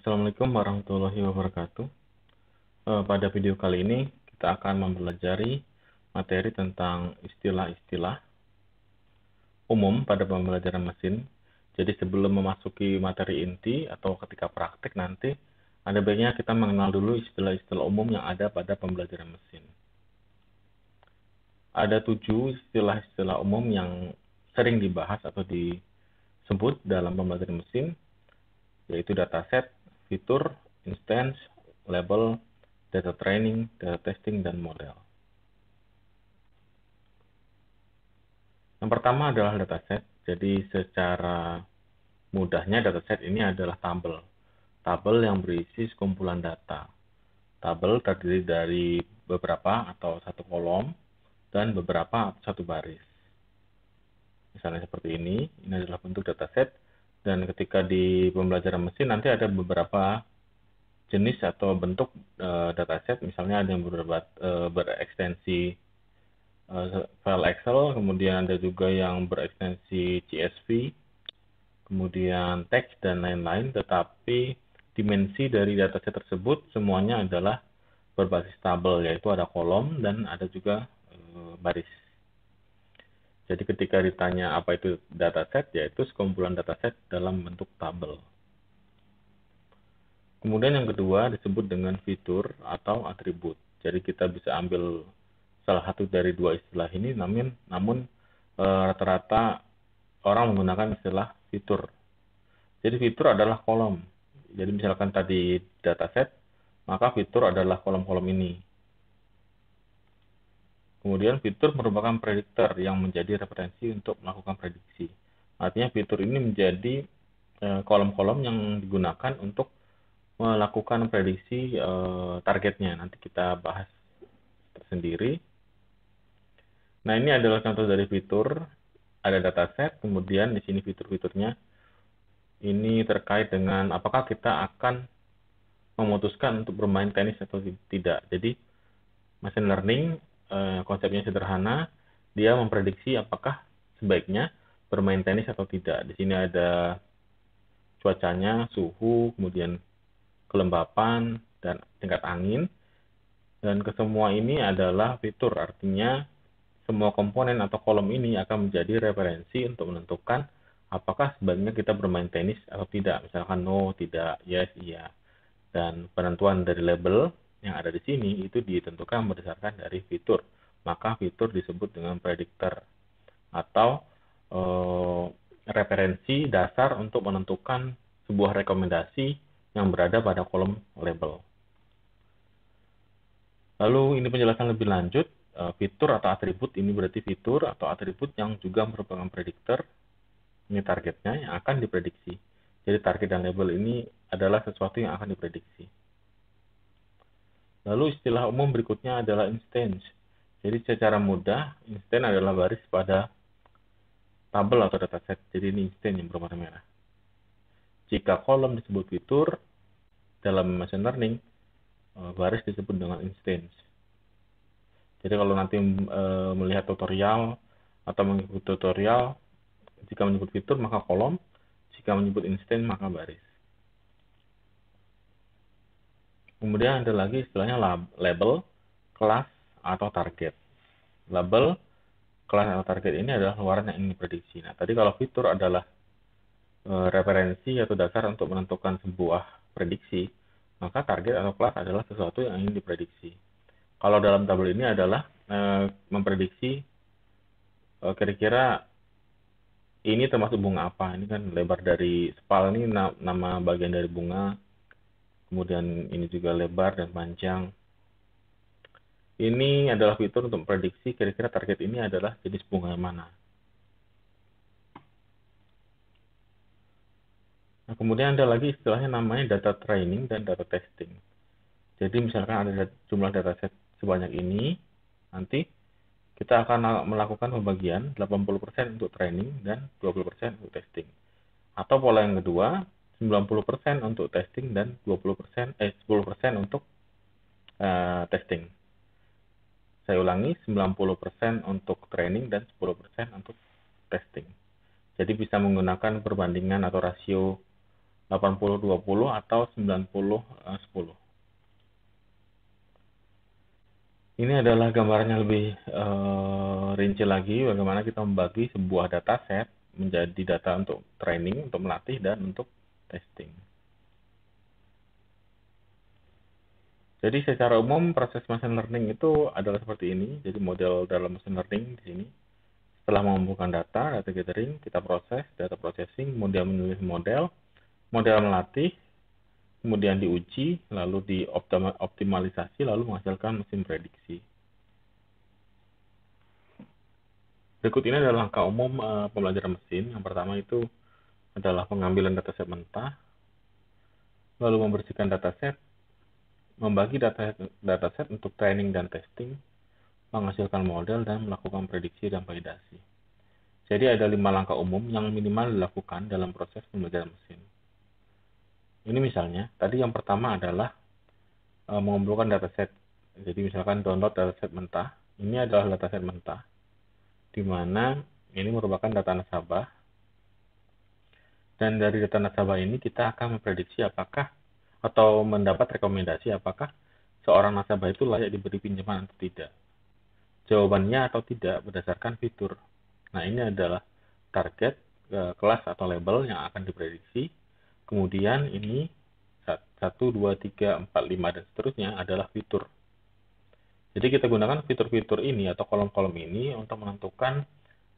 Assalamualaikum warahmatullahi wabarakatuh. Pada video kali ini kita akan mempelajari materi tentang istilah-istilah umum pada pembelajaran mesin. Jadi sebelum memasuki materi inti atau ketika praktik nanti, ada baiknya kita mengenal dulu istilah-istilah umum yang ada pada pembelajaran mesin. Ada 7 istilah-istilah umum yang sering dibahas atau disebut dalam pembelajaran mesin, yaitu dataset, fitur, instance, label, data training, data testing, dan model. Yang pertama adalah dataset. Jadi secara mudahnya dataset ini adalah tabel. Tabel yang berisi sekumpulan data. Tabel terdiri dari beberapa atau satu kolom dan beberapa atau satu baris. Misalnya seperti ini adalah bentuk dataset. Dan ketika di pembelajaran mesin nanti ada beberapa jenis atau bentuk dataset, misalnya ada yang berekstensi file Excel, kemudian ada juga yang berekstensi CSV, kemudian teks dan lain-lain, tetapi dimensi dari dataset tersebut semuanya adalah berbasis tabel, yaitu ada kolom dan ada juga baris. Jadi ketika ditanya apa itu dataset, yaitu sekumpulan dataset dalam bentuk tabel. Kemudian yang kedua disebut dengan fitur atau atribut. Jadi kita bisa ambil salah satu dari dua istilah ini, namun rata-rata orang menggunakan istilah fitur. Jadi fitur adalah kolom. Jadi misalkan tadi dataset, maka fitur adalah kolom-kolom ini. Kemudian fitur merupakan prediktor yang menjadi referensi untuk melakukan prediksi. Artinya fitur ini menjadi kolom-kolom yang digunakan untuk melakukan prediksi targetnya. Nanti kita bahas tersendiri. Nah, ini adalah contoh dari fitur. Ada dataset, kemudian di sini fitur-fiturnya. Ini terkait dengan apakah kita akan memutuskan untuk bermain tenis atau tidak. Jadi, machine learning konsepnya sederhana. Dia memprediksi apakah sebaiknya bermain tenis atau tidak. Di sini ada cuacanya, suhu, kemudian kelembapan, dan tingkat angin. Dan kesemua ini adalah fitur, artinya semua komponen atau kolom ini akan menjadi referensi untuk menentukan apakah sebaiknya kita bermain tenis atau tidak. Misalkan no, tidak, yes, iya. Dan penentuan dari label yang ada di sini itu ditentukan berdasarkan dari fitur. Maka fitur disebut dengan prediktor atau referensi dasar untuk menentukan sebuah rekomendasi yang berada pada kolom label. Lalu ini penjelasan lebih lanjut, fitur atau atribut ini berarti fitur atau atribut yang juga merupakan prediktor, ini targetnya yang akan diprediksi. Jadi target dan label ini adalah sesuatu yang akan diprediksi. Lalu istilah umum berikutnya adalah instance. Jadi secara mudah, instance adalah baris pada tabel atau dataset. Jadi ini instance yang berwarna merah. Jika kolom disebut fitur, dalam machine learning, baris disebut dengan instance. Jadi kalau nanti melihat tutorial atau mengikuti tutorial, jika menyebut fitur maka kolom, jika menyebut instance maka baris. Kemudian ada lagi istilahnya label, kelas, atau target. Label, kelas, atau target ini adalah luaran yang ingin diprediksi. Nah, tadi kalau fitur adalah referensi atau dasar untuk menentukan sebuah prediksi, maka target atau kelas adalah sesuatu yang ingin diprediksi. Kalau dalam tabel ini adalah memprediksi kira-kira ini termasuk bunga apa. Ini kan lebar dari spal, ini nama bagian dari bunga. Kemudian ini juga lebar dan panjang. Ini adalah fitur untuk memprediksi kira-kira target ini adalah jenis bunga yang mana. Nah, kemudian ada lagi istilahnya namanya data training dan data testing. Jadi misalkan ada jumlah dataset sebanyak ini, nanti kita akan melakukan pembagian 80% untuk training dan 20% untuk testing. Atau pola yang kedua, 90% untuk testing dan 10% untuk testing. Saya ulangi, 90% untuk training dan 10% untuk testing. Jadi bisa menggunakan perbandingan atau rasio 80-20 atau 90-10. Ini adalah gambaran yang lebih rinci lagi bagaimana kita membagi sebuah dataset menjadi data untuk training, untuk melatih, dan untuk testing. Jadi secara umum proses machine learning itu adalah seperti ini. Jadi model dalam machine learning di sini. Setelah mengumpulkan data gathering, kita proses, data processing, kemudian menulis model melatih, kemudian diuji, lalu dioptimalisasi, lalu menghasilkan mesin prediksi. Berikut ini adalah langkah umum pembelajaran mesin. Yang pertama itu adalah pengambilan dataset mentah, lalu membersihkan dataset, membagi dataset untuk training dan testing, menghasilkan model, dan melakukan prediksi dan validasi. Jadi ada 5 langkah umum yang minimal dilakukan dalam proses pembelajaran mesin. Ini misalnya, tadi yang pertama adalah mengumpulkan dataset. Jadi misalkan download dataset mentah. Ini adalah dataset mentah, di mana ini merupakan data nasabah. Dan dari data nasabah ini kita akan memprediksi apakah atau mendapat rekomendasi apakah seorang nasabah itu layak diberi pinjaman atau tidak. Jawabannya atau tidak berdasarkan fitur. Nah, ini adalah target, kelas atau label yang akan diprediksi. Kemudian ini 1, 2, 3, 4, 5, dan seterusnya adalah fitur. Jadi kita gunakan fitur-fitur ini atau kolom-kolom ini untuk menentukan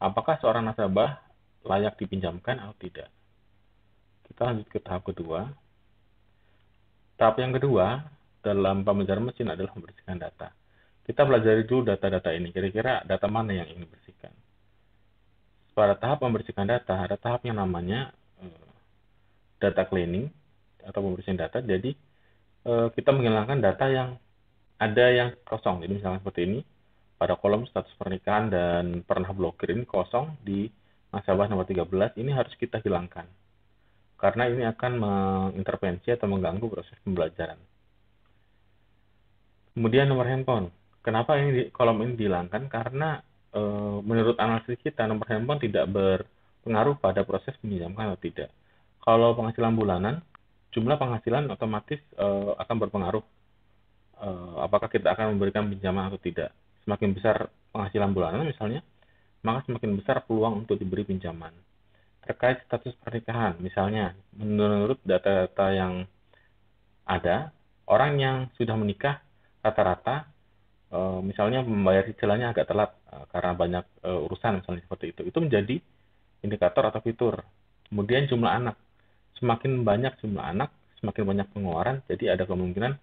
apakah seorang nasabah layak dipinjamkan atau tidak. Kita lanjut ke tahap kedua. Tahap yang kedua dalam pembelajaran mesin adalah membersihkan data. Kita pelajari dulu data-data ini, kira-kira data mana yang ingin dibersihkan. Pada tahap membersihkan data, ada tahap yang namanya data cleaning atau pembersihan data. Jadi kita menghilangkan data yang ada yang kosong. Jadi misalnya seperti ini, pada kolom status pernikahan dan pernah blokir ini kosong di nasabah nomor 13, ini harus kita hilangkan. Karena ini akan mengintervensi atau mengganggu proses pembelajaran. Kemudian nomor handphone. Kenapa kolom ini dihilangkan? Karena menurut analisis kita, nomor handphone tidak berpengaruh pada proses meminjamkan atau tidak. Kalau penghasilan bulanan, jumlah penghasilan otomatis akan berpengaruh apakah kita akan memberikan pinjaman atau tidak. Semakin besar penghasilan bulanan misalnya, maka semakin besar peluang untuk diberi pinjaman. Terkait status pernikahan, misalnya menurut data-data yang ada, orang yang sudah menikah rata-rata misalnya membayar cicilannya agak telat karena banyak urusan misalnya seperti itu menjadi indikator atau fitur. Kemudian jumlah anak, semakin banyak jumlah anak, semakin banyak pengeluaran, jadi ada kemungkinan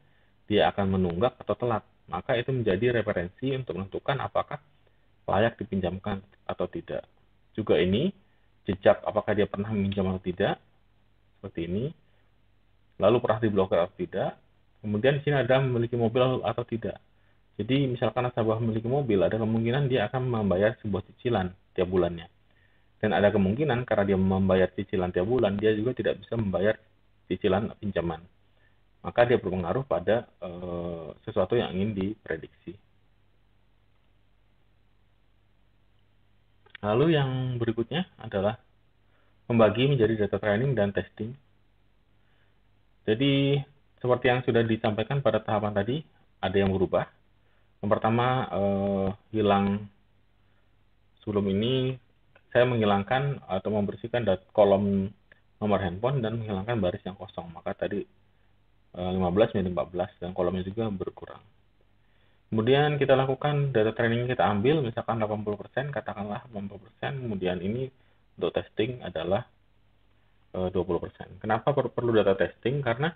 dia akan menunggak atau telat. Maka itu menjadi referensi untuk menentukan apakah layak dipinjamkan atau tidak. Juga ini jejak apakah dia pernah meminjam atau tidak, seperti ini. Lalu pernah diblokir atau tidak. Kemudian di sini ada memiliki mobil atau tidak. Jadi misalkan nasabah memiliki mobil, ada kemungkinan dia akan membayar sebuah cicilan tiap bulannya. Dan ada kemungkinan karena dia membayar cicilan tiap bulan, dia juga tidak bisa membayar cicilan pinjaman. Maka dia berpengaruh pada sesuatu yang ingin diprediksi. Lalu yang berikutnya adalah membagi menjadi data training dan testing. Jadi seperti yang sudah disampaikan pada tahapan tadi, ada yang berubah. Yang pertama, hilang sebelum ini saya menghilangkan atau membersihkan kolom nomor handphone dan menghilangkan baris yang kosong. Maka tadi 15 menjadi 14 dan kolomnya juga berkurang. Kemudian kita lakukan data training, kita ambil misalkan 80%, katakanlah 80%, kemudian ini untuk testing adalah 20%. Kenapa perlu data testing? Karena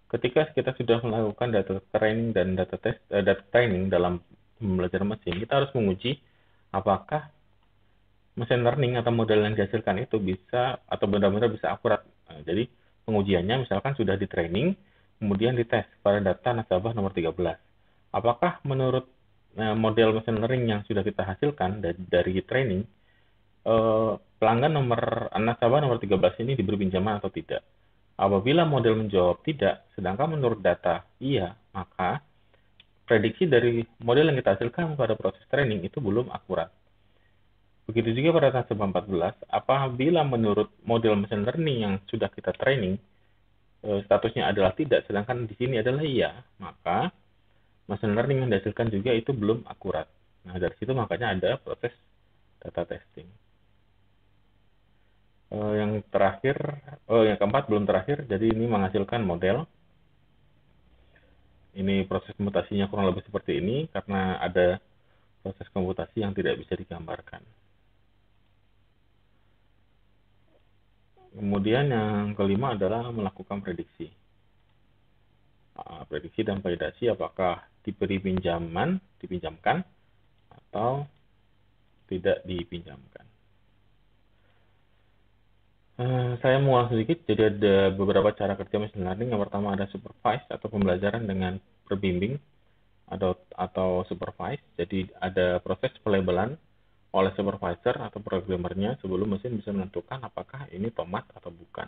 ketika kita sudah melakukan data training dan data training dalam pembelajaran mesin, kita harus menguji apakah machine learning atau model yang dihasilkan itu bisa atau benar-benar bisa akurat. Nah, jadi pengujiannya misalkan sudah di training, kemudian dites pada data nasabah nomor 13. Apakah menurut model machine learning yang sudah kita hasilkan dari training, pelanggan nasabah nomor 13 ini diberi pinjaman atau tidak? Apabila model menjawab tidak, sedangkan menurut data iya, maka prediksi dari model yang kita hasilkan pada proses training itu belum akurat. Begitu juga pada nasabah 14, apabila menurut model machine learning yang sudah kita training, statusnya adalah tidak, sedangkan di sini adalah iya, maka machine learning yang dihasilkan juga itu belum akurat. Nah, dari situ makanya ada proses data testing. Yang terakhir, yang keempat belum terakhir, jadi ini menghasilkan model. Ini proses komputasinya kurang lebih seperti ini, karena ada proses komputasi yang tidak bisa digambarkan. Kemudian yang kelima adalah melakukan prediksi. Prediksi dan validasi apakah diberi dipinjamkan, atau tidak dipinjamkan. Saya mengulang sedikit, jadi ada beberapa cara kerja machine learning. Yang pertama ada supervised atau pembelajaran dengan berbimbing atau supervised. Jadi ada proses pelabelan oleh supervisor atau programmernya sebelum mesin bisa menentukan apakah ini tomat atau bukan.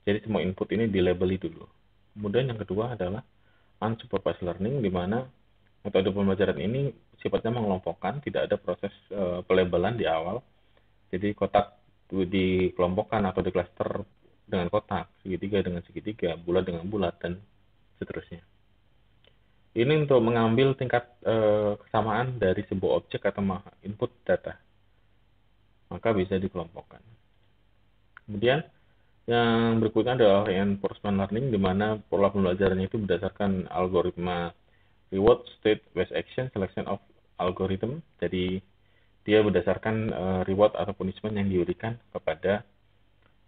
Jadi semua input ini dilabeli dulu. Kemudian yang kedua adalah unsupervised learning, di mana metode pembelajaran ini sifatnya mengelompokkan, tidak ada proses pelabelan di awal. Jadi kotak dikelompokkan atau diklaster dengan kotak, segitiga dengan segitiga, bulat dengan bulat, dan seterusnya. Ini untuk mengambil tingkat kesamaan dari sebuah objek atau input data, maka bisa dikelompokkan. Kemudian yang berikutnya adalah reinforcement learning, di mana pola pembelajarannya itu berdasarkan algoritma reward state based action selection of algorithm. Jadi dia berdasarkan reward atau punishment yang diberikan kepada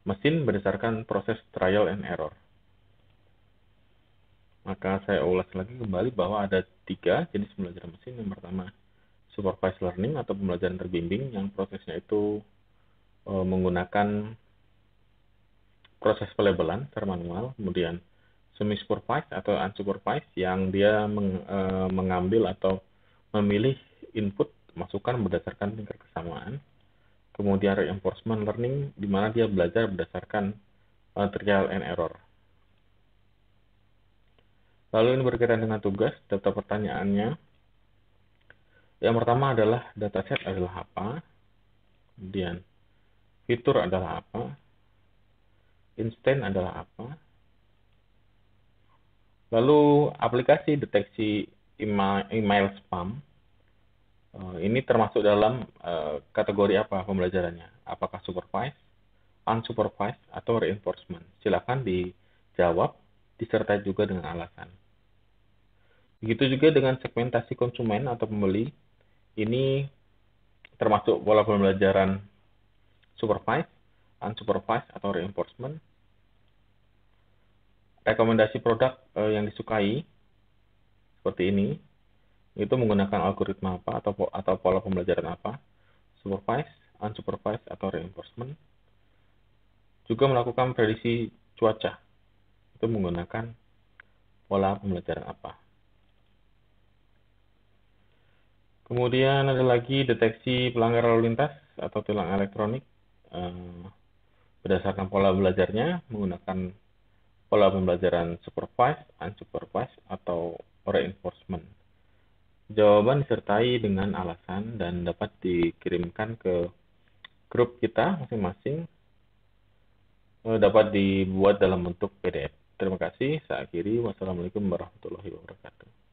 mesin berdasarkan proses trial and error. Maka saya ulas lagi kembali bahwa ada 3 jenis pembelajaran mesin. Yang pertama, supervised learning atau pembelajaran terbimbing, yang prosesnya itu menggunakan proses pelabelan secara manual. Kemudian semi-supervised atau unsupervised, yang dia mengambil atau memilih input masukan berdasarkan tingkat kesamaan. Kemudian reinforcement learning, di mana dia belajar berdasarkan trial and error. Lalu ini berkaitan dengan tugas, data pertanyaannya. Yang pertama adalah dataset adalah apa, kemudian fitur adalah apa, instance adalah apa, lalu aplikasi deteksi email spam, ini termasuk dalam kategori apa pembelajarannya, apakah supervised, unsupervised, atau reinforcement. Silakan dijawab, disertai juga dengan alasan. Begitu juga dengan segmentasi konsumen atau pembeli, ini termasuk pola pembelajaran supervised, unsupervised, atau reinforcement. Rekomendasi produk yang disukai seperti ini, itu menggunakan algoritma apa atau pola pembelajaran apa, supervised, unsupervised, atau reinforcement. Juga melakukan prediksi cuaca, itu menggunakan pola pembelajaran apa. Kemudian ada lagi deteksi pelanggaran lalu lintas atau tilang elektronik. Berdasarkan pola belajarnya menggunakan pola pembelajaran supervised, unsupervised, atau reinforcement. Jawaban disertai dengan alasan dan dapat dikirimkan ke grup kita masing-masing. Dapat dibuat dalam bentuk PDF. Terima kasih. Saya akhiri. Wassalamualaikum warahmatullahi wabarakatuh.